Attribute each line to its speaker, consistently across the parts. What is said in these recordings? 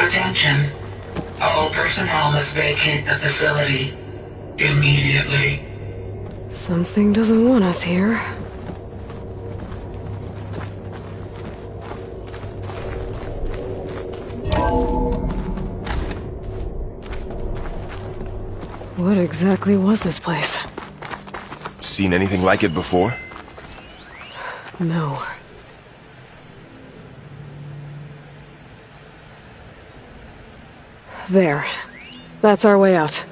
Speaker 1: Attention. All personnel must vacate the facility immediately.
Speaker 2: Something doesn't want us here. What exactly was this place?
Speaker 3: Seen anything like it before?
Speaker 2: No. There. That's our way out.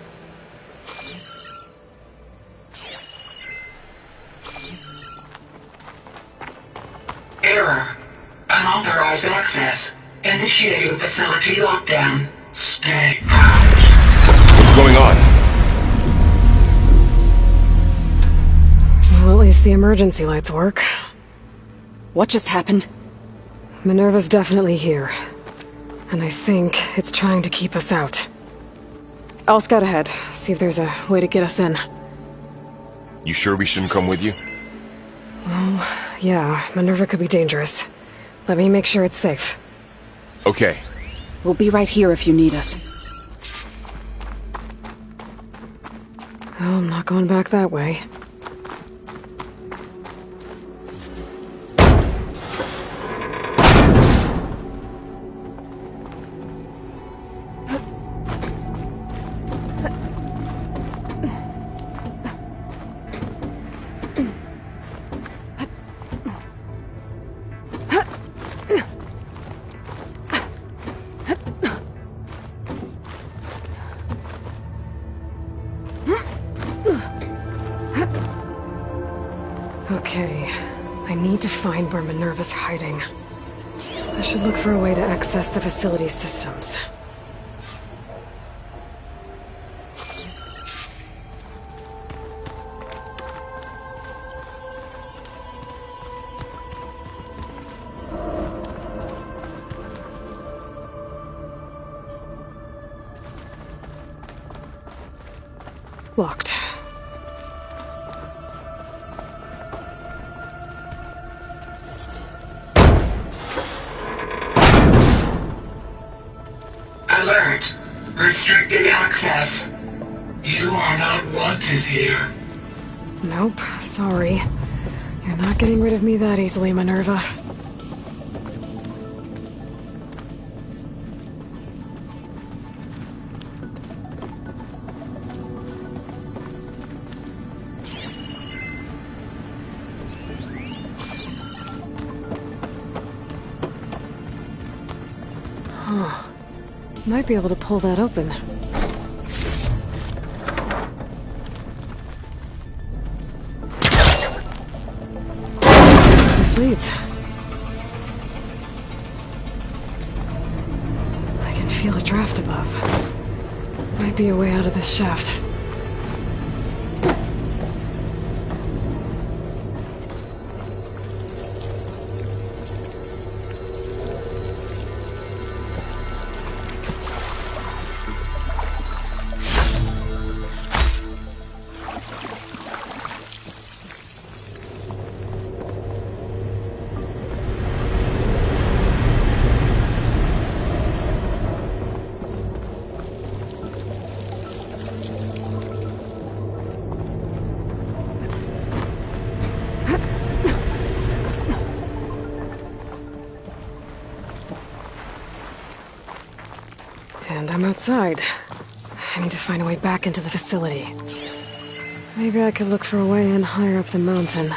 Speaker 1: Error. Unauthorized access. Initiating facility lockdown. Stay out.
Speaker 3: What's going on?
Speaker 2: Well, at least the emergency lights work.
Speaker 4: What just happened?
Speaker 2: Minerva's definitely here. And I think it's trying to keep us out. I'll scout ahead, see if there's a way to get us in.
Speaker 3: You sure we shouldn't come with you?
Speaker 2: Well, yeah, Minerva could be dangerous. Let me make sure it's safe.
Speaker 3: Okay.
Speaker 4: We'll be right here if you need us.
Speaker 2: Oh, I'm not going back that way. Okay, I need to find where Minerva's hiding. I should look for a way to access the facility's systems. Locked.
Speaker 1: Alert. Restricted access. You are not wanted here.
Speaker 2: Nope, sorry. You're not getting rid of me that easily, Minerva. Huh. Might be able to pull that open. This leads. I can feel a draft above. Might be a way out of this shaft. And I'm outside. I need to find a way back into the facility. Maybe I could look for a way in higher up the mountain.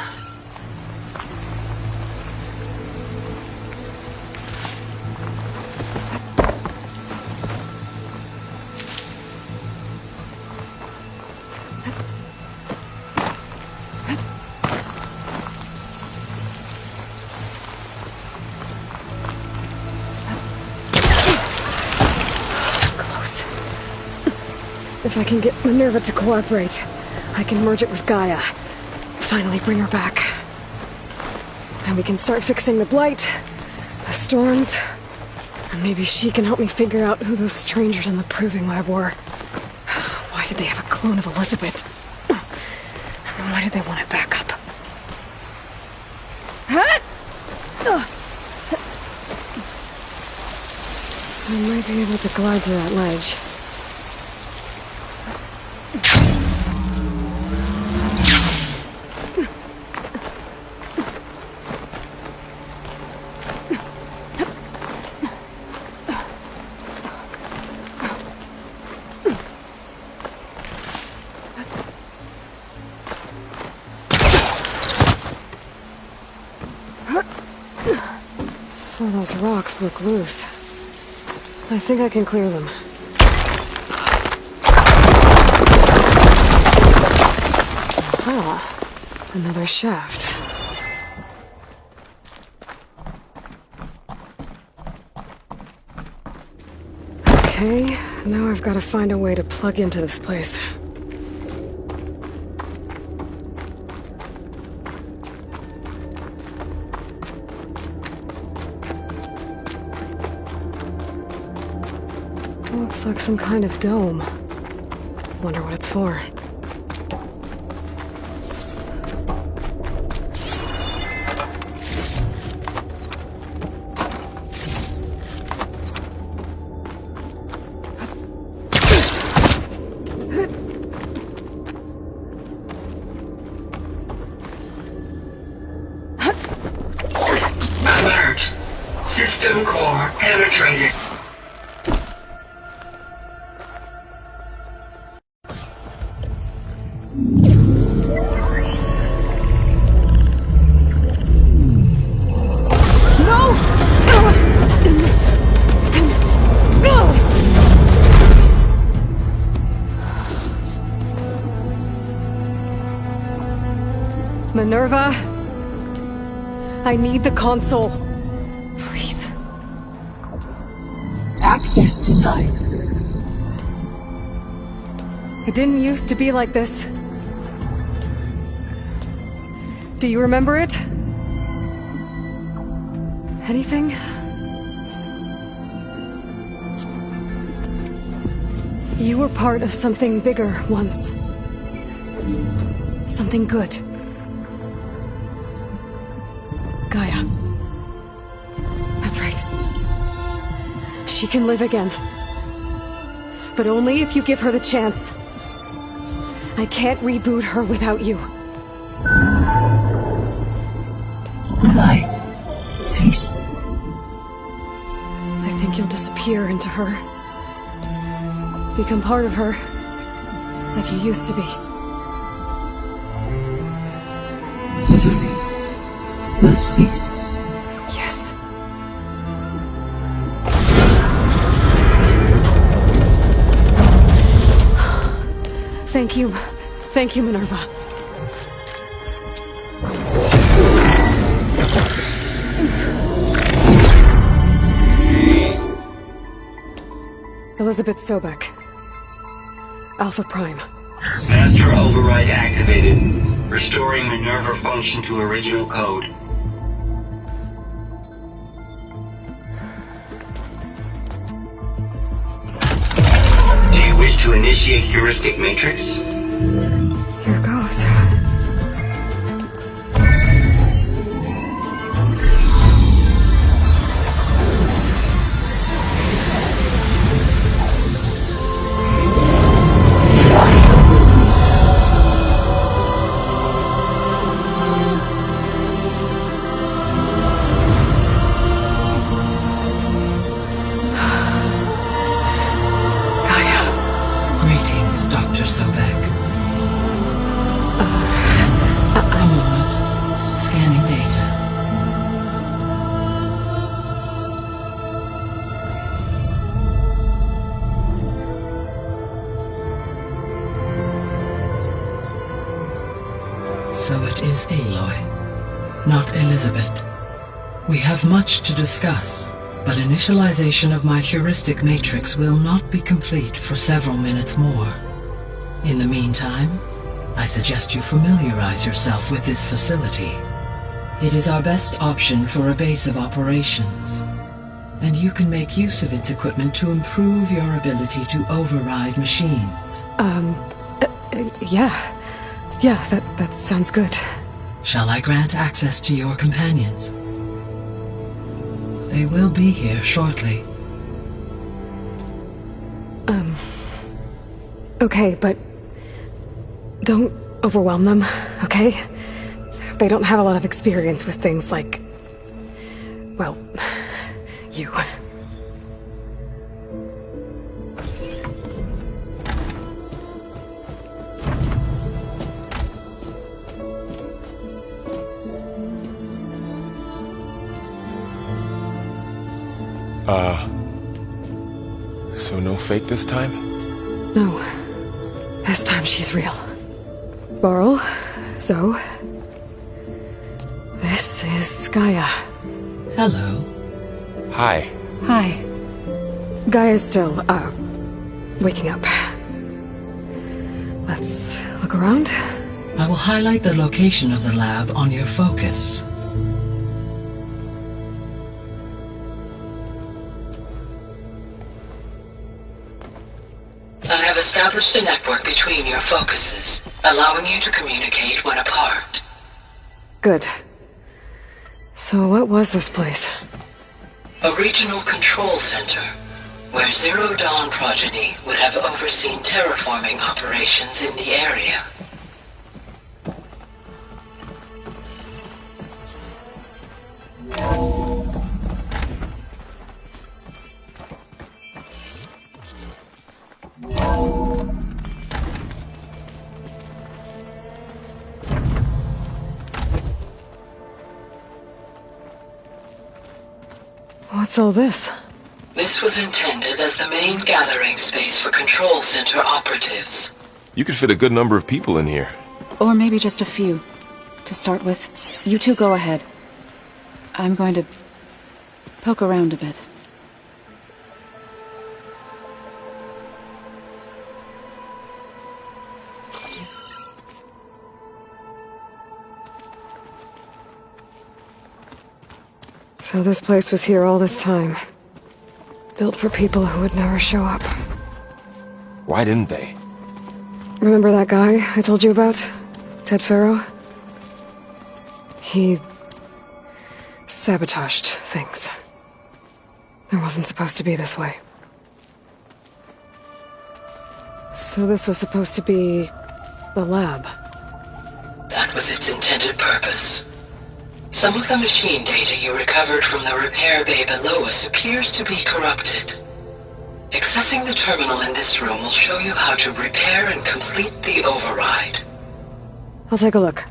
Speaker 2: If I can get Minerva to cooperate, I can merge it with Gaia. Finally bring her back. And we can start fixing the blight, the storms, and maybe she can help me figure out who those strangers in the proving lab were. Why did they have a clone of Elizabeth? And why did they want it back up? I might be able to glide to that ledge. So those rocks look loose. I think I can clear them. Ah, another shaft. Okay, now I've got to find a way to plug into this place. Looks like some kind of dome. Wonder what it's for.
Speaker 1: Alert! System core penetrated.
Speaker 2: Minerva, I need the console. Please.
Speaker 5: Access denied.
Speaker 2: It didn't used to be like this. Do you remember it? Anything? You were part of something bigger once. Something good. Gaia. That's right. She can live again. But only if you give her the chance. I can't reboot her without you.
Speaker 5: Lie. Cease.
Speaker 2: I think you'll disappear into her. Become part of her. Like you used to be.
Speaker 5: Misery will cease.
Speaker 2: Yes. Thank you. Thank you, Minerva. Elizabeth Sobek. Alpha Prime.
Speaker 6: Master override activated. Restoring Minerva function to original code. Do you wish to initiate heuristic matrix?
Speaker 2: Here goes.
Speaker 5: Greetings, Dr. Sobek. A moment. Scanning data. So it is Aloy, not Elizabeth. We have much to discuss, but initialization of my heuristic matrix will not be complete for several minutes more. In the meantime, I suggest you familiarize yourself with this facility. It is our best option for a base of operations, and you can make use of its equipment to improve your ability to override machines.
Speaker 2: Yeah. Yeah, that sounds good.
Speaker 5: Shall I grant access to your companions? They will be here shortly.
Speaker 2: Okay, but don't overwhelm them, okay? They don't have a lot of experience with things like, well, you.
Speaker 3: So no fake this time?
Speaker 2: No. This time she's real. Varl, Zoe. This is Gaia.
Speaker 5: Hello.
Speaker 3: Hi.
Speaker 4: Hi.
Speaker 2: Gaia's still, waking up. Let's look around.
Speaker 5: I will highlight the location of the lab on your focus.
Speaker 7: I have established a network between your focuses, allowing you to communicate when apart.
Speaker 2: Good. So what was this place?
Speaker 7: A regional control center, where Zero Dawn progeny would have overseen terraforming operations in the area.
Speaker 2: What's all this?
Speaker 7: This was intended as the main gathering space for control center operatives.
Speaker 3: You could fit a good number of people in here.
Speaker 4: Or maybe just a few. To start with, you two go ahead. I'm going to poke around a bit.
Speaker 2: So this place was here all this time. Built for people who would never show up.
Speaker 3: Why didn't they?
Speaker 2: Remember that guy I told you about? Ted Farrow? He sabotaged things. It wasn't supposed to be this way. So this was supposed to be the lab.
Speaker 7: That was its intended purpose. Some of the machine data you recovered from the repair bay below us appears to be corrupted. Accessing the terminal in this room will show you how to repair and complete the override.
Speaker 2: I'll take a look.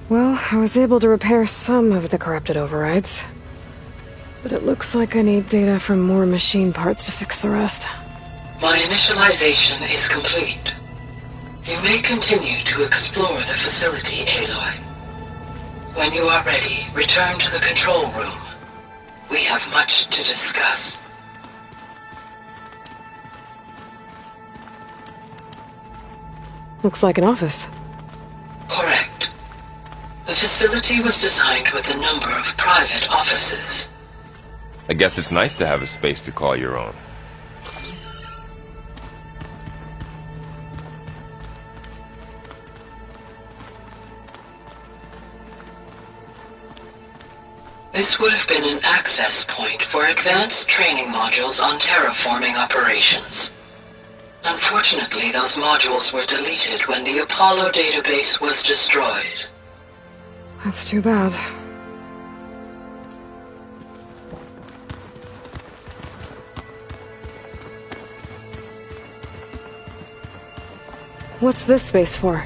Speaker 2: Well, I was able to repair some of the corrupted overrides. But it looks like I need data from more machine parts to fix the rest.
Speaker 7: My initialization is complete. You may continue to explore the facility, Aloy. When you are ready, return to the control room. We have much to discuss.
Speaker 2: Looks like an office.
Speaker 7: Correct. The facility was designed with a number of private offices.
Speaker 3: I guess it's nice to have a space to call your own.
Speaker 7: This would have been an access point for advanced training modules on terraforming operations. Unfortunately, those modules were deleted when the Apollo database was destroyed.
Speaker 2: That's too bad. What's this space for?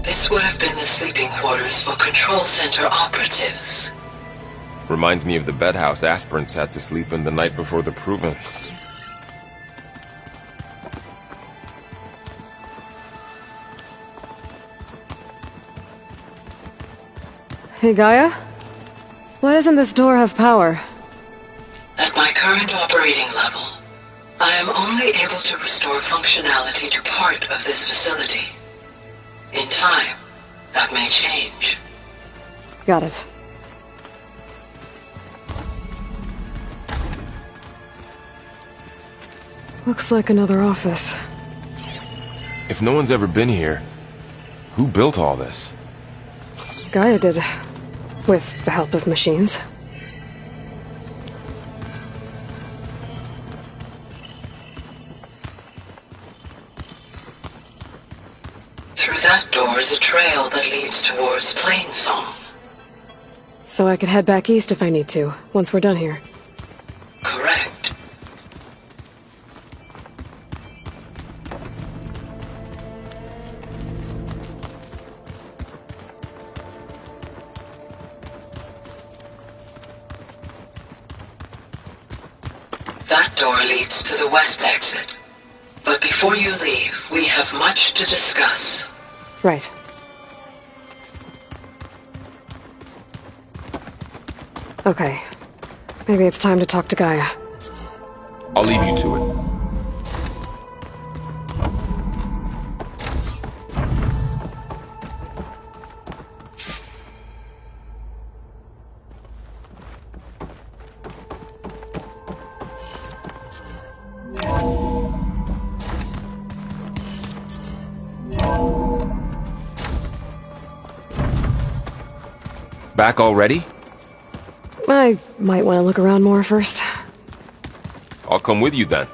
Speaker 7: This would have been the sleeping quarters for Control Center operatives.
Speaker 3: Reminds me of the bedhouse aspirants had to sleep in the night before the proving.
Speaker 2: Hey, Gaia? Why doesn't this door have power?
Speaker 7: At my current operating level, I am only able to restore functionality to part of this facility. In time, that may change.
Speaker 2: Got it. Looks like another office.
Speaker 3: If no one's ever been here, who built all this?
Speaker 2: Gaia did. With the help of machines.
Speaker 7: Through that door is a trail that leads towards Plainsong.
Speaker 2: So I could head back east if I need to, once we're done here.
Speaker 7: Correct. That door leads to the west exit. But before you leave, we have much to discuss.
Speaker 2: Right. Okay. Maybe it's time to talk to Gaia.
Speaker 3: I'll leave you to it. Back already?
Speaker 2: I might want to look around more first.
Speaker 3: I'll come with you then.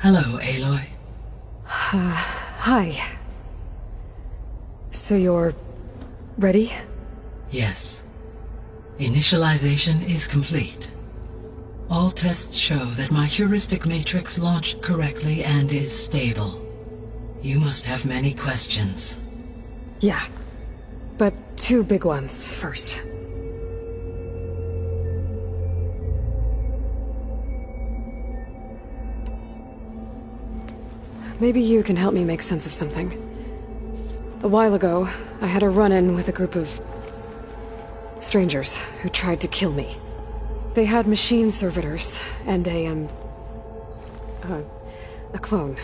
Speaker 5: Hello, Aloy.
Speaker 2: Hi. So you're... ready?
Speaker 5: Yes. Initialization is complete. All tests show that my heuristic matrix launched correctly and is stable. You must have many questions.
Speaker 2: Yeah. But two big ones first. Maybe you can help me make sense of something. A while ago, I had a run-in with a group of... strangers who tried to kill me. They had machine servitors and a clone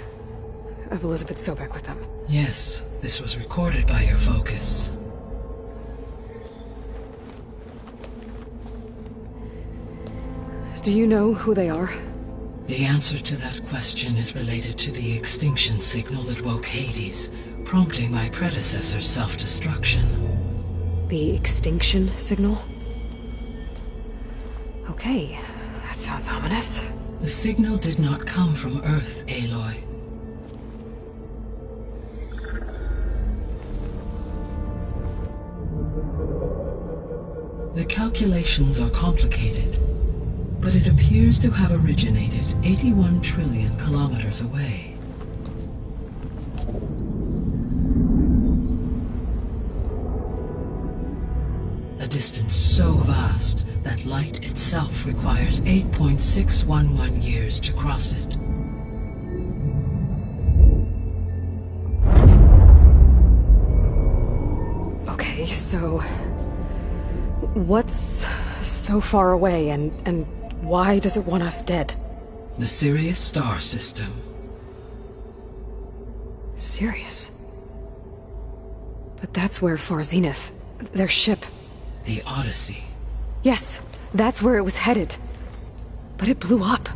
Speaker 2: of Elizabeth Sobek with them.
Speaker 5: Yes, this was recorded by your focus.
Speaker 2: Do you know who they are?
Speaker 5: The answer to that question is related to the extinction signal that woke Hades, prompting my predecessor's self-destruction.
Speaker 2: The extinction signal? Okay, that sounds ominous.
Speaker 5: The signal did not come from Earth, Aloy. The calculations are complicated, but it appears to have originated 81 trillion kilometers away. A distance so vast that light itself requires 8.611 years to cross it.
Speaker 2: Okay, so... what's so far away, and why does it want us dead?
Speaker 5: The Sirius star system.
Speaker 2: Sirius? But that's where Far Zenith, their ship...
Speaker 5: The Odyssey.
Speaker 2: Yes, that's where it was headed. But it blew up.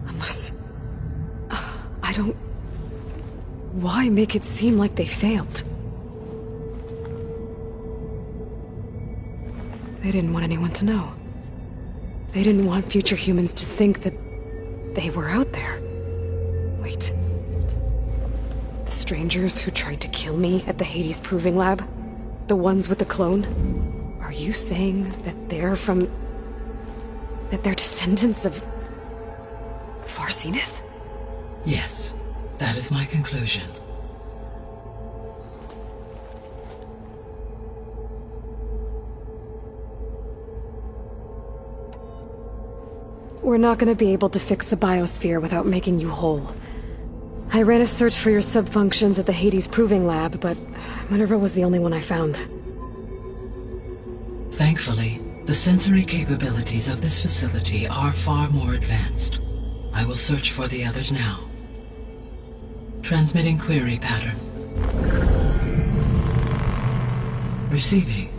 Speaker 2: Unless... I don't... Why make it seem like they failed? They didn't want anyone to know. They didn't want future humans to think that they were out there. Wait. The strangers who tried to kill me at the Hades Proving Lab? The ones with the clone? Are you saying that they're from... that they're descendants of... Far Zenith?
Speaker 5: Yes, that is my conclusion.
Speaker 2: We're not gonna be able to fix the biosphere without making you whole. I ran a search for your subfunctions at the Hades Proving Lab, but Minerva was the only one I found.
Speaker 5: Thankfully, the sensory capabilities of this facility are far more advanced. I will search for the others now. Transmitting query pattern. Receiving.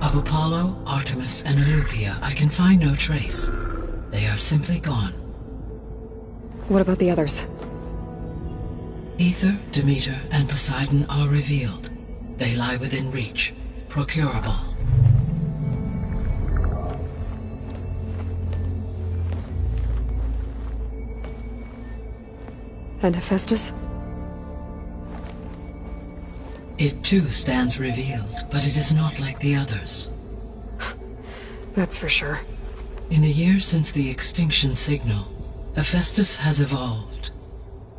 Speaker 5: Of Apollo, Artemis, and Eleuthia, I can find no trace. They are simply gone.
Speaker 2: What about the others?
Speaker 5: Ether, Demeter, and Poseidon are revealed. They lie within reach, procurable.
Speaker 2: And Hephaestus?
Speaker 5: It too stands revealed, but it is not like the others.
Speaker 2: That's for sure.
Speaker 5: In the years since the extinction signal, Hephaestus has evolved.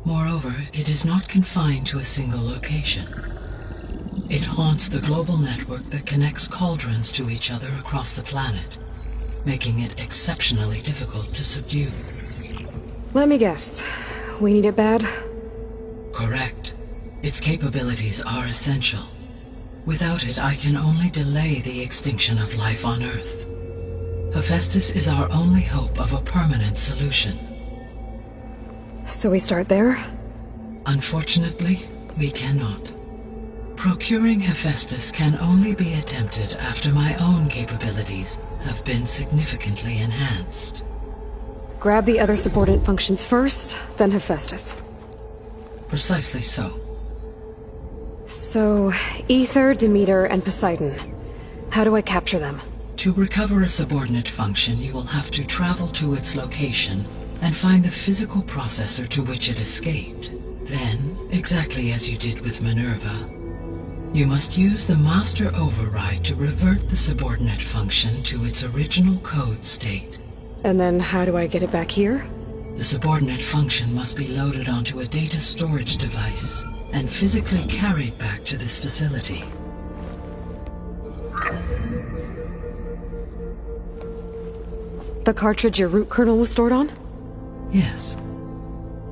Speaker 5: Moreover, it is not confined to a single location. It haunts the global network that connects cauldrons to each other across the planet, making it exceptionally difficult to subdue.
Speaker 2: Let me guess. We need it bad?
Speaker 5: Correct. Its capabilities are essential. Without it, I can only delay the extinction of life on Earth. Hephaestus is our only hope of a permanent solution.
Speaker 2: So we start there?
Speaker 5: Unfortunately, we cannot. Procuring Hephaestus can only be attempted after my own capabilities have been significantly enhanced.
Speaker 2: Grab the other subordinate functions first, then Hephaestus.
Speaker 5: Precisely so.
Speaker 2: So, Ether, Demeter, and Poseidon. How do I capture them?
Speaker 5: To recover a subordinate function, you will have to travel to its location and find the physical processor to which it escaped. Then, exactly as you did with Minerva, you must use the master override to revert the subordinate function to its original code state.
Speaker 2: And then how do I get it back here?
Speaker 5: The subordinate function must be loaded onto a data storage device and physically carried back to this facility.
Speaker 2: The cartridge your root kernel was stored on?
Speaker 5: Yes.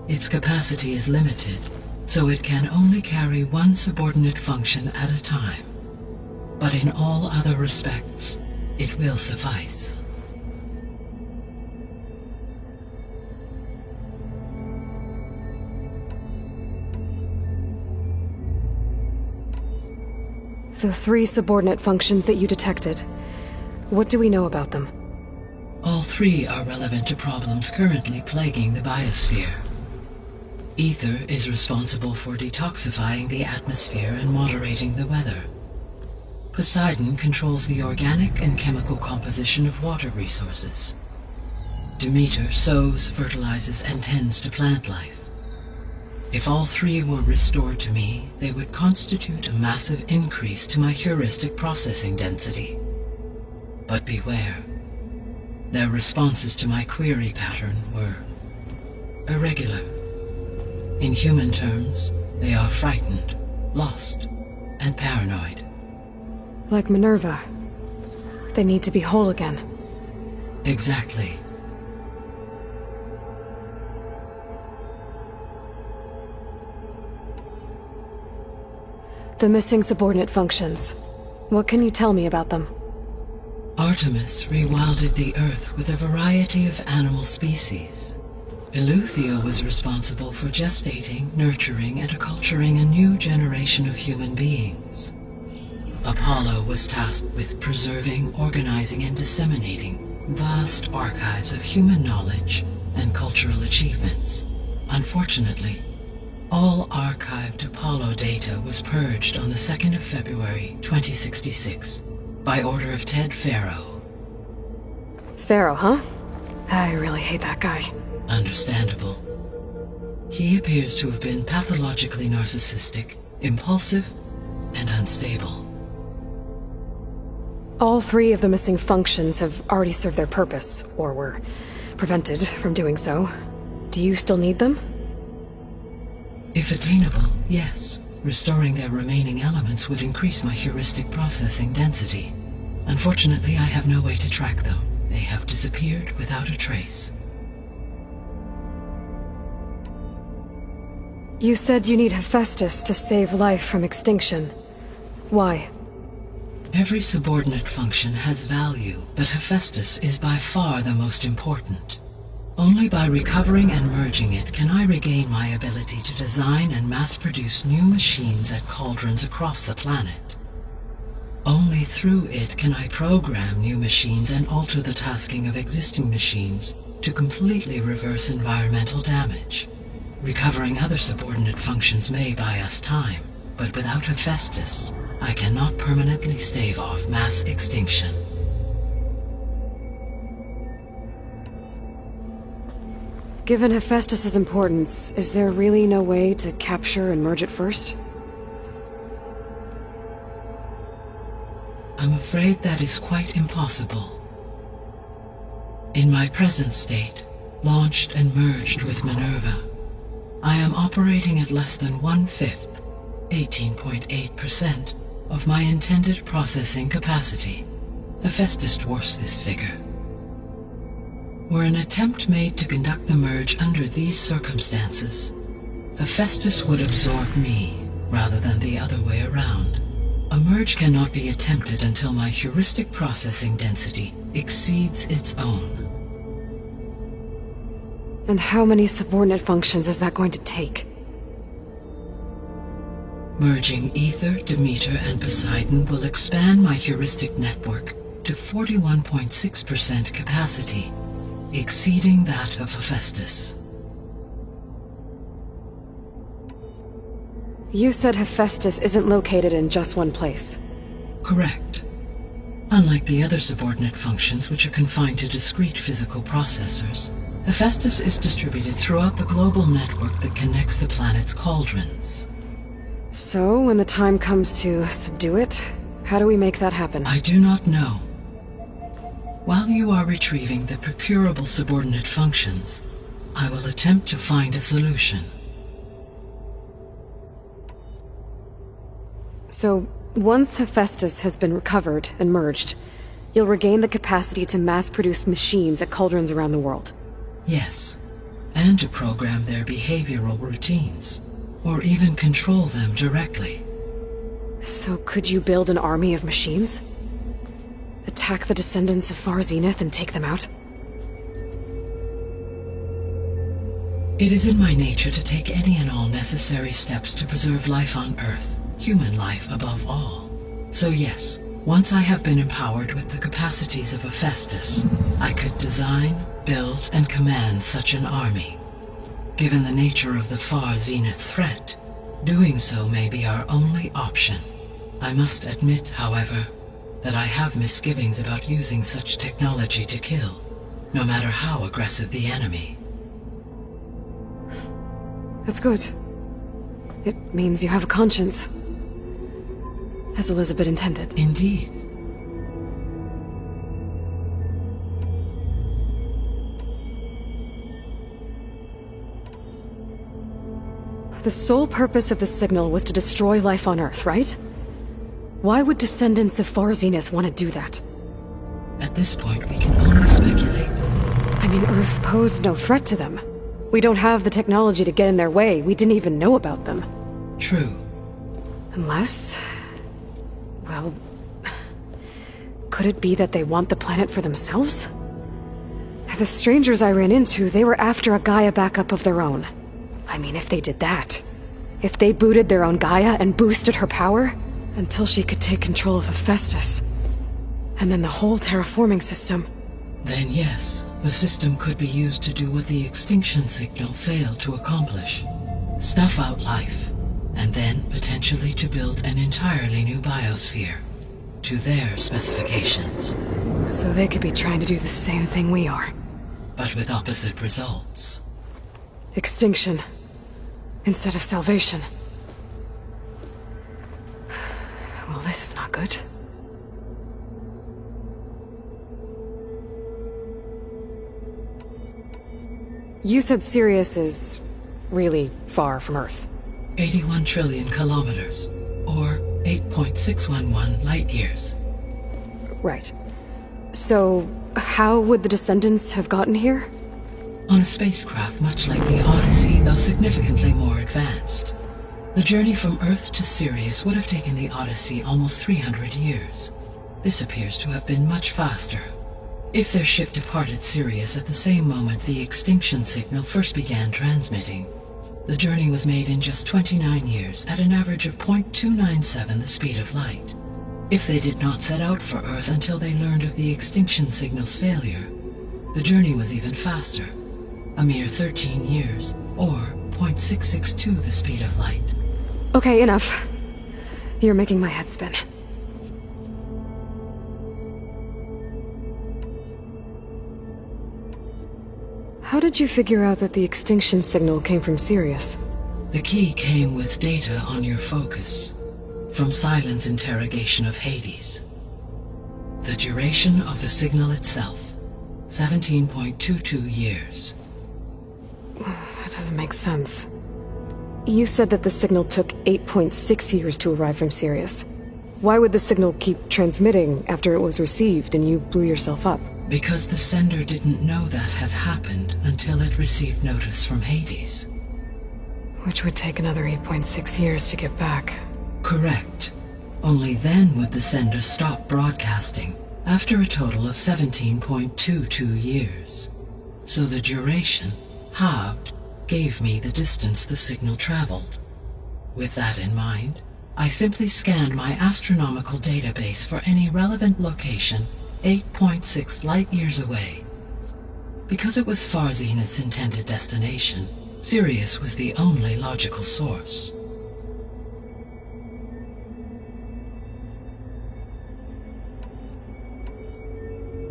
Speaker 5: Its capacity is limited, so it can only carry one subordinate function at a time. But in all other respects, it will suffice.
Speaker 2: The 3 subordinate functions that you detected. What do we know about them?
Speaker 5: All 3 are relevant to problems currently plaguing the biosphere. Ether is responsible for detoxifying the atmosphere and moderating the weather. Poseidon controls the organic and chemical composition of water resources. Demeter sows, fertilizes, and tends to plant life. If all 3 were restored to me, they would constitute a massive increase to my heuristic processing density. But beware. Their responses to my query pattern were irregular. In human terms, they are frightened, lost, and paranoid.
Speaker 2: Like Minerva. They need to be whole again.
Speaker 5: Exactly.
Speaker 2: The missing subordinate functions. What can you tell me about them?
Speaker 5: Artemis rewilded the Earth with a variety of animal species. Eleuthia was responsible for gestating, nurturing, and acculturating a new generation of human beings. Apollo was tasked with preserving, organizing, and disseminating vast archives of human knowledge and cultural achievements. Unfortunately, all archived Apollo data was purged on the 2nd of February, 2066, by order of Ted Farrow.
Speaker 2: Pharaoh, huh? I really hate that guy.
Speaker 5: Understandable. He appears to have been pathologically narcissistic, impulsive, and unstable.
Speaker 2: All 3 of the missing functions have already served their purpose, or were prevented from doing so. Do you still need them?
Speaker 5: If attainable, yes. Restoring their remaining elements would increase my heuristic processing density. Unfortunately, I have no way to track them. They have disappeared without a trace.
Speaker 2: You said you need Hephaestus to save life from extinction. Why?
Speaker 5: Every subordinate function has value, but Hephaestus is by far the most important. Only by recovering and merging it can I regain my ability to design and mass-produce new machines at cauldrons across the planet. Only through it can I program new machines and alter the tasking of existing machines to completely reverse environmental damage. Recovering other subordinate functions may buy us time, but without Hephaestus, I cannot permanently stave off mass extinction.
Speaker 2: Given Hephaestus's importance, is there really no way to capture and merge it first?
Speaker 5: I'm afraid that is quite impossible. In my present state, launched and merged with Minerva, I am operating at less than 1/5, 18.8%, of my intended processing capacity. Hephaestus dwarfs this figure. Were an attempt made to conduct the merge under these circumstances, Hephaestus would absorb me, rather than the other way around. A merge cannot be attempted until my heuristic processing density exceeds its own.
Speaker 2: And how many subordinate functions is that going to take?
Speaker 5: Merging Ether, Demeter, and Poseidon will expand my heuristic network to 41.6% capacity, exceeding that of Hephaestus.
Speaker 2: You said Hephaestus isn't located in just one place.
Speaker 5: Correct. Unlike the other subordinate functions, which are confined to discrete physical processors, Hephaestus is distributed throughout the global network that connects the planet's cauldrons.
Speaker 2: So, when the time comes to subdue it, how do we make that happen?
Speaker 5: I do not know. While you are retrieving the procurable subordinate functions, I will attempt to find a solution.
Speaker 2: So, once Hephaestus has been recovered and merged, you'll regain the capacity to mass-produce machines at cauldrons around the world.
Speaker 5: Yes, and to program their behavioral routines, or even control them directly.
Speaker 2: So could you build an army of machines? Attack the descendants of Far Zenith and take them out?
Speaker 5: It is in my nature to take any and all necessary steps to preserve life on Earth, human life above all. So yes, once I have been empowered with the capacities of Hephaestus, I could design, build, and command such an army. Given the nature of the Far Zenith threat, doing so may be our only option. I must admit, however, that I have misgivings about using such technology to kill, no matter how aggressive the enemy.
Speaker 2: That's good. It means you have a conscience. As Elizabeth intended.
Speaker 5: Indeed.
Speaker 2: The sole purpose of the signal was to destroy life on Earth, right? Why would descendants of Far Zenith want to do that?
Speaker 5: At this point, we can only speculate.
Speaker 2: I mean, Earth posed no threat to them. We don't have the technology to get in their way. We didn't even know about them.
Speaker 5: True.
Speaker 2: Unless... well... could it be that they want the planet for themselves? The strangers I ran into, they were after a Gaia backup of their own. I mean, if they did that... if they booted their own Gaia and boosted her power... until she could take control of Hephaestus. And then the whole terraforming system...
Speaker 5: Then yes, the system could be used to do what the extinction signal failed to accomplish. Snuff out life, and then potentially to build an entirely new biosphere. To their specifications.
Speaker 2: So they could be trying to do the same thing we are.
Speaker 5: But with opposite results.
Speaker 2: Extinction. Instead of salvation. Well, this is not good. You said Sirius is... really far from Earth.
Speaker 5: 81 trillion kilometers, or 8.611 light-years.
Speaker 2: Right. So, how would the descendants have gotten here?
Speaker 5: On a spacecraft much like the Odyssey, though significantly more advanced. The journey from Earth to Sirius would have taken the Odyssey almost 300 years. This appears to have been much faster. If their ship departed Sirius at the same moment the extinction signal first began transmitting, the journey was made in just 29 years at an average of 0.297 the speed of light. If they did not set out for Earth until they learned of the extinction signal's failure, the journey was even faster, a mere 13 years, or 0.662 the speed of light.
Speaker 2: Okay, enough. You're making my head spin. How did you figure out that the extinction signal came from Sirius?
Speaker 5: The key came with data on your focus, from Silent's interrogation of Hades. The duration of the signal itself, 17.22 years.
Speaker 2: That doesn't make sense. You said that the signal took 8.6 years to arrive from Sirius. Why would the signal keep transmitting after it was received and you blew yourself up?
Speaker 5: Because the sender didn't know that had happened until it received notice from Hades.
Speaker 2: Which would take another 8.6 years to get back.
Speaker 5: Correct. Only then would the sender stop broadcasting, after a total of 17.22 years. So the duration, halved, gave me the distance the signal traveled. With that in mind, I simply scanned my astronomical database for any relevant location 8.6 light-years away. Because it was far Zenith's intended destination, Sirius was the only logical source.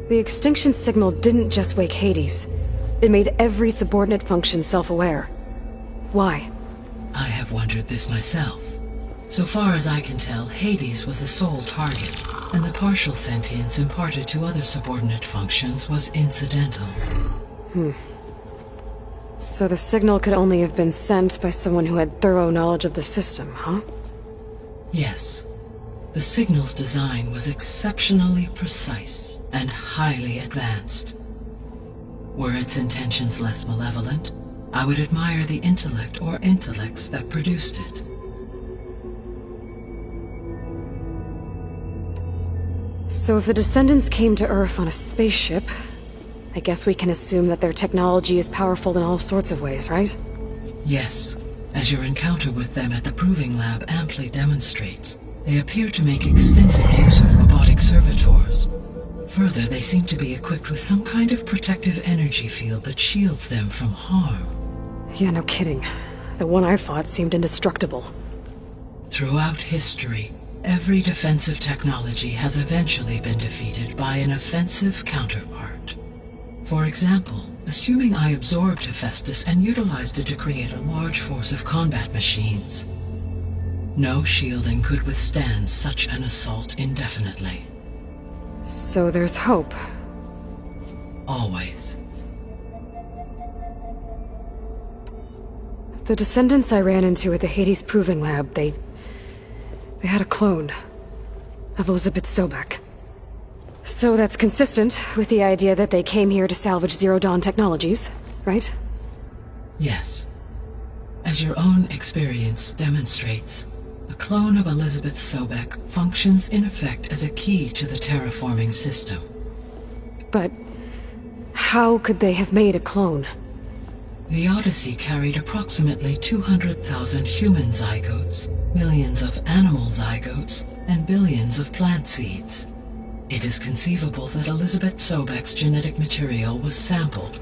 Speaker 2: The extinction signal didn't just wake Hades. It made every subordinate function self-aware. Why?
Speaker 5: I have wondered this myself. So far as I can tell, Hades was the sole target, and the partial sentience imparted to other subordinate functions was incidental.
Speaker 2: So the signal could only have been sent by someone who had thorough knowledge of the system, huh?
Speaker 5: Yes. The signal's design was exceptionally precise and highly advanced. Were its intentions less malevolent, I would admire the intellect or intellects that produced it.
Speaker 2: So if the descendants came to Earth on a spaceship, I guess we can assume that their technology is powerful in all sorts of ways, right?
Speaker 5: Yes, as your encounter with them at the Proving Lab amply demonstrates, they appear to make extensive use of robotic servitors. Further, they seem to be equipped with some kind of protective energy field that shields them from harm.
Speaker 2: Yeah, no kidding. The one I fought seemed indestructible.
Speaker 5: Throughout history, every defensive technology has eventually been defeated by an offensive counterpart. For example, assuming I absorbed Hephaestus and utilized it to create a large force of combat machines. No shielding could withstand such an assault indefinitely.
Speaker 2: So there's hope.
Speaker 5: Always.
Speaker 2: The descendants I ran into at the Hades Proving Lab, they had a clone of Elizabeth Sobek. So that's consistent with the idea that they came here to salvage Zero Dawn technologies, right?
Speaker 5: Yes. As your own experience demonstrates, A clone of Elizabeth Sobek functions in effect as a key to the terraforming system.
Speaker 2: But how could they have made a clone?
Speaker 5: The Odyssey carried approximately 200,000 human zygotes, millions of animal zygotes, and billions of plant seeds. It is conceivable that Elizabeth Sobek's genetic material was sampled,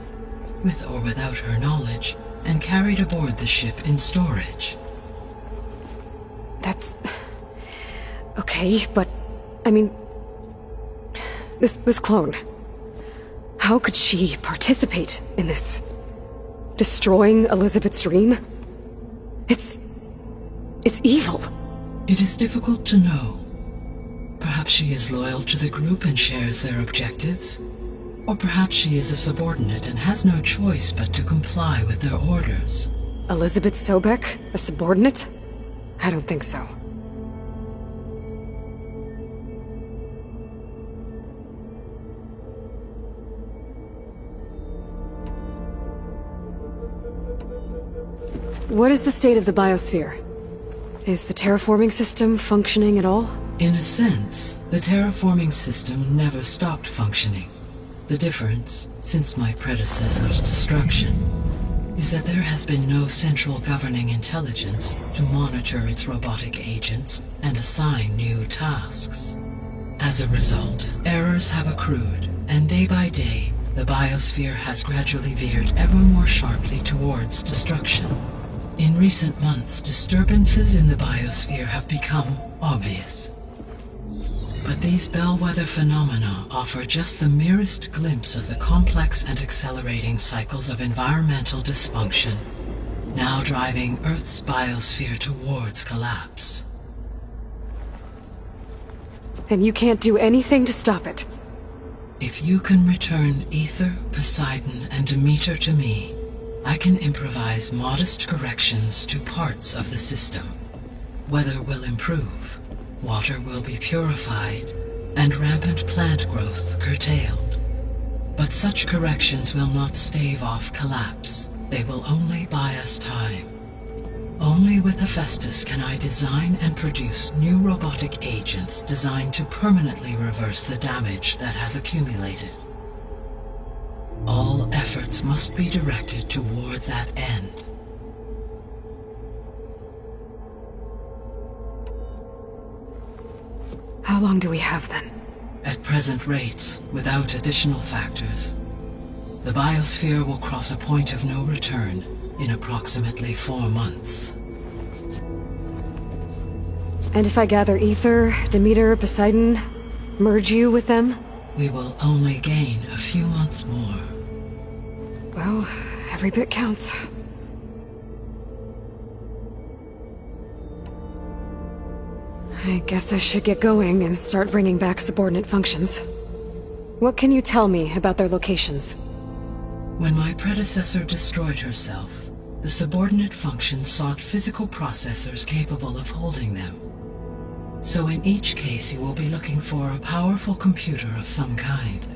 Speaker 5: with or without her knowledge, and carried aboard the ship in storage.
Speaker 2: That's... okay, but... I mean... This clone... How could she participate in this? Destroying Elizabeth's dream? It's evil.
Speaker 5: It is difficult to know. Perhaps she is loyal to the group and shares their objectives. Or perhaps she is a subordinate and has no choice but to comply with their orders.
Speaker 2: Elizabeth Sobek? A subordinate? I don't think so. What is the state of the biosphere? Is the terraforming system functioning at all?
Speaker 5: In a sense, the terraforming system never stopped functioning. The difference, since my predecessor's destruction, is that there has been no central governing intelligence to monitor its robotic agents and assign new tasks. As a result, errors have accrued, and day by day, the biosphere has gradually veered ever more sharply towards destruction. In recent months, disturbances in the biosphere have become obvious. But these bellwether phenomena offer just the merest glimpse of the complex and accelerating cycles of environmental dysfunction, now driving Earth's biosphere towards collapse.
Speaker 2: And you can't do anything to stop it?
Speaker 5: If you can return Ether, Poseidon, and Demeter to me, I can improvise modest corrections to parts of the system. Weather will improve, water will be purified, and rampant plant growth curtailed. But such corrections will not stave off collapse. They will only buy us time. Only with Hephaestus can I design and produce new robotic agents designed to permanently reverse the damage that has accumulated. All efforts must be directed toward that end.
Speaker 2: How long do we have then?
Speaker 5: At present rates, without additional factors, the biosphere will cross a point of no return in approximately 4 months.
Speaker 2: And if I gather Ether, Demeter, Poseidon, merge you with them?
Speaker 5: We will only gain a few months more.
Speaker 2: Well, every bit counts. I guess I should get going and start bringing back subordinate functions. What can you tell me about their locations?
Speaker 5: When my predecessor destroyed herself, the subordinate functions sought physical processors capable of holding them. So in each case you will be looking for a powerful computer of some kind.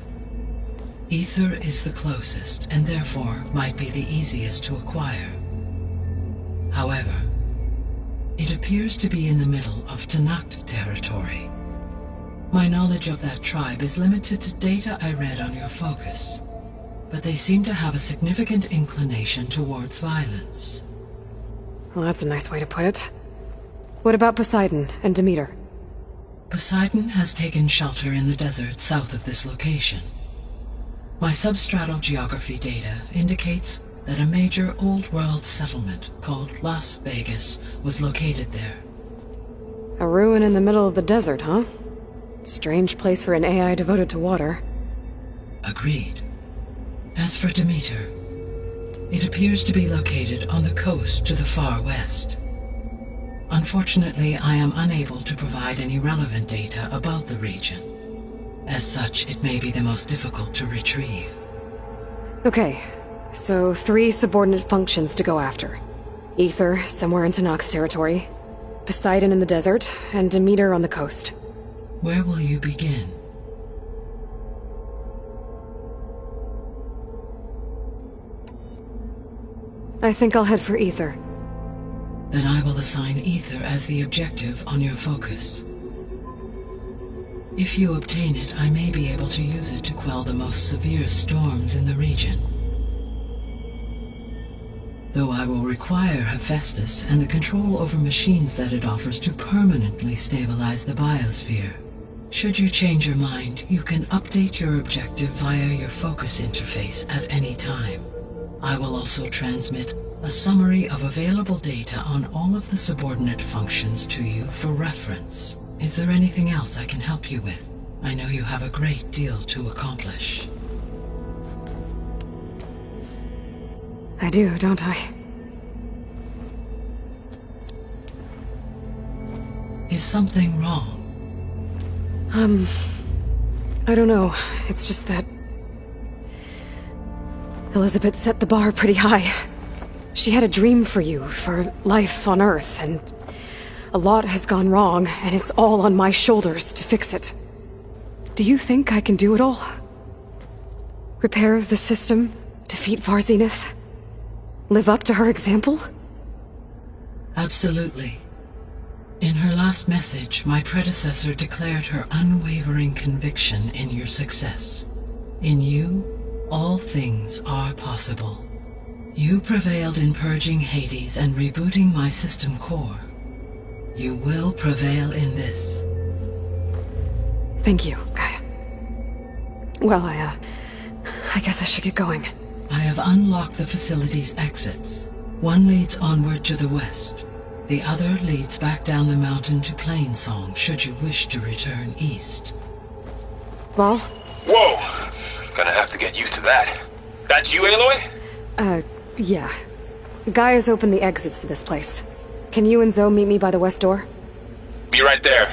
Speaker 5: Ether is the closest, and therefore might be the easiest to acquire. However, it appears to be in the middle of Tanakh territory. My knowledge of that tribe is limited to data I read on your focus, but they seem to have a significant inclination towards violence.
Speaker 2: Well, that's a nice way to put it. What about Poseidon and Demeter?
Speaker 5: Poseidon has taken shelter in the desert south of this location. My substratal geography data indicates that a major old-world settlement called Las Vegas was located there.
Speaker 2: A ruin in the middle of the desert, huh? Strange place for an AI devoted to water.
Speaker 5: Agreed. As for Demeter, it appears to be located on the coast to the far west. Unfortunately, I am unable to provide any relevant data about the region. As such, it may be the most difficult to retrieve.
Speaker 2: Okay, so 3 subordinate functions to go after. Ether, somewhere in Tanakh territory. Poseidon in the desert, and Demeter on the coast.
Speaker 5: Where will you begin?
Speaker 2: I think I'll head for Ether.
Speaker 5: Then I will assign Ether as the objective on your focus. If you obtain it, I may be able to use it to quell the most severe storms in the region. Though I will require Hephaestus and the control over machines that it offers to permanently stabilize the biosphere. Should you change your mind, you can update your objective via your focus interface at any time. I will also transmit a summary of available data on all of the subordinate functions to you for reference. Is there anything else I can help you with? I know you have a great deal to accomplish.
Speaker 2: I do, don't I?
Speaker 5: Is something wrong?
Speaker 2: I don't know. It's just that Elizabeth set the bar pretty high. She had a dream for you, for life on Earth, and a lot has gone wrong, and it's all on my shoulders to fix it. Do you think I can do it all? Repair the system, defeat Varzenith, live up to her example?
Speaker 5: Absolutely. In her last message, my predecessor declared her unwavering conviction in your success. In you, all things are possible. You prevailed in purging Hades and rebooting my system core. You will prevail in this.
Speaker 2: Thank you, Gaia. Well, I guess I should get going.
Speaker 5: I have unlocked the facility's exits. One leads onward to the west. The other leads back down the mountain to Plainsong, should you wish to return east.
Speaker 2: Well?
Speaker 3: Whoa! Gonna have to get used to that. That's you, Aloy?
Speaker 2: Yeah. Gaia's opened the exits to this place. Can you and Zoe meet me by the west door?
Speaker 3: Be right there.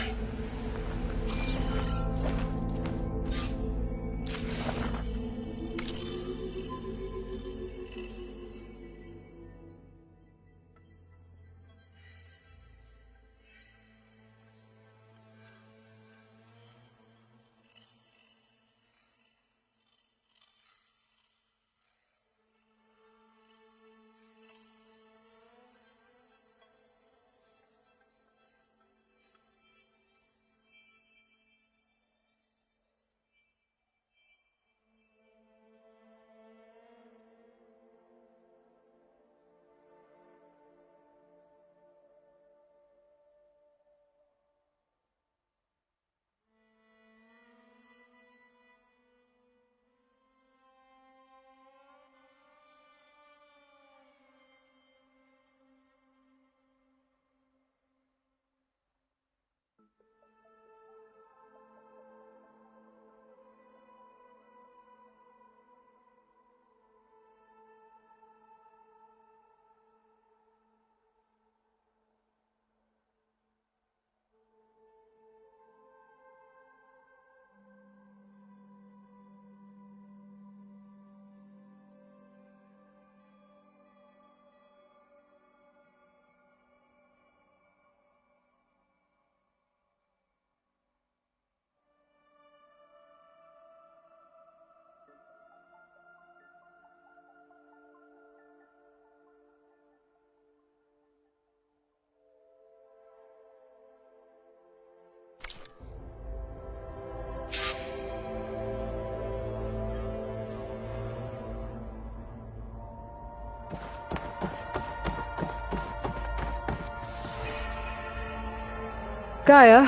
Speaker 2: Gaia?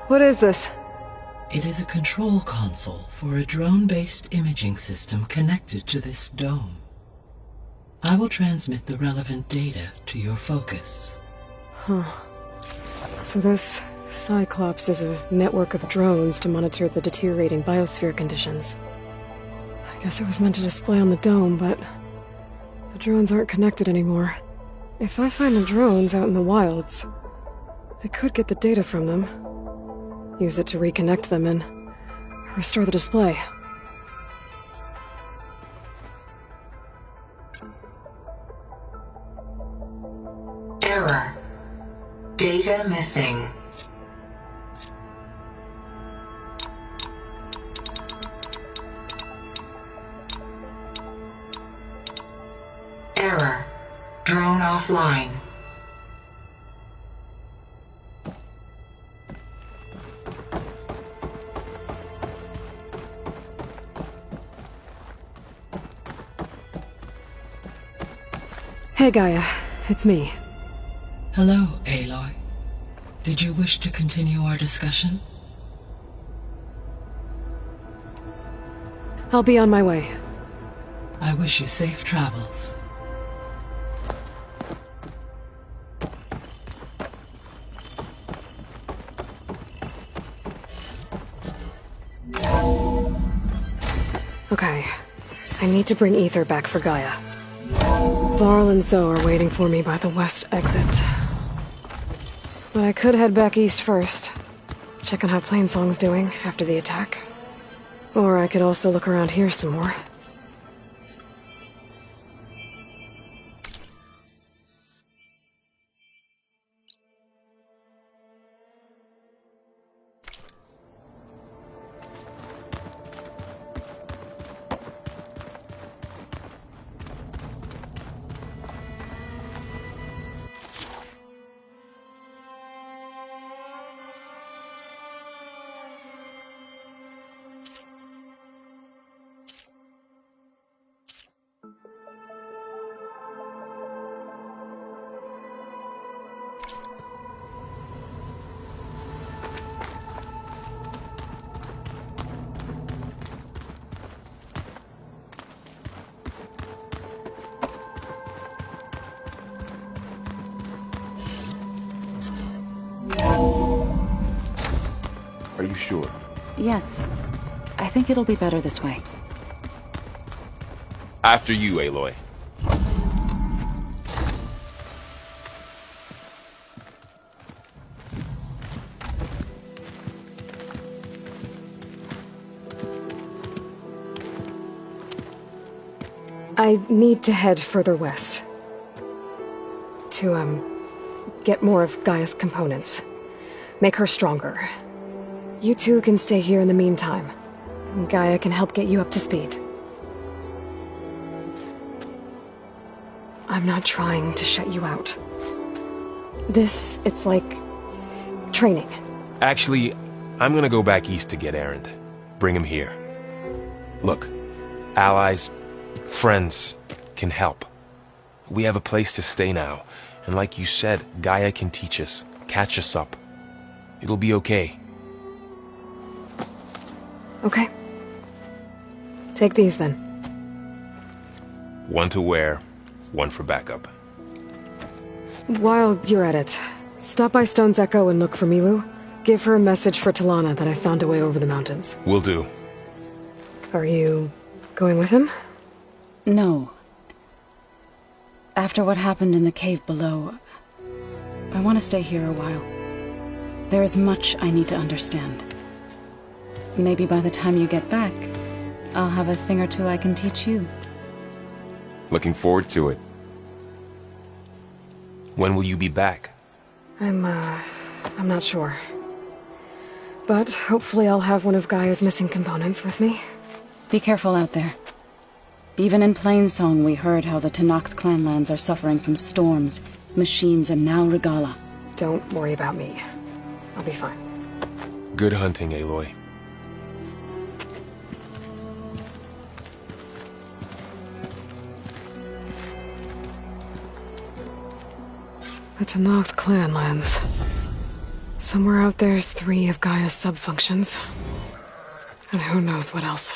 Speaker 2: What is this?
Speaker 5: It is a control console for a drone-based imaging system connected to this dome. I will transmit the relevant data to your focus.
Speaker 2: Huh. So this Cyclops is a network of drones to monitor the deteriorating biosphere conditions. I guess it was meant to display on the dome, but the drones aren't connected anymore. If I find the drones out in the wilds, I could get the data from them, use it to reconnect them and restore the display.
Speaker 1: Error. Data missing. Error. Drone offline.
Speaker 2: Hey, Gaia. It's me.
Speaker 5: Hello, Aloy. Did you wish to continue our discussion?
Speaker 2: I'll be on my way.
Speaker 5: I wish you safe travels.
Speaker 2: Okay. I need to bring Ether back for Gaia. Varl and Zoe are waiting for me by the west exit. But I could head back east first. Check on how Plainsong's doing after the attack. Or I could also look around here some more.
Speaker 3: Are you sure?
Speaker 4: Yes. I think it'll be better this way.
Speaker 3: After you, Aloy.
Speaker 2: I need to head further west. To, get more of Gaia's components. Make her stronger. You two can stay here in the meantime. And Gaia can help get you up to speed. I'm not trying to shut you out. It's like... training.
Speaker 3: Actually, I'm gonna go back east to get Erend. Bring him here. Look, allies, friends can help. We have a place to stay now, and like you said, Gaia can teach us, catch us up. It'll be okay.
Speaker 2: Okay. Take these then.
Speaker 3: One to wear, one for backup.
Speaker 2: While you're at it, stop by Stone's Echo and look for Milu. Give her a message for Talana that I found a way over the mountains.
Speaker 3: Will do.
Speaker 2: Are you going with him?
Speaker 4: No. After what happened in the cave below, I want to stay here a while. There is much I need to understand. Maybe by the time you get back, I'll have a thing or two I can teach you.
Speaker 3: Looking forward to it. When will you be back?
Speaker 2: I'm not sure. But hopefully I'll have one of Gaia's missing components with me.
Speaker 4: Be careful out there. Even in Plainsong, we heard how the Tenakth clanlands are suffering from storms, machines, and now Regalla.
Speaker 2: Don't worry about me. I'll be fine.
Speaker 3: Good hunting, Aloy.
Speaker 2: The Tenakth clanlands. Somewhere out there's 3 of Gaia's sub-functions. And who knows what else.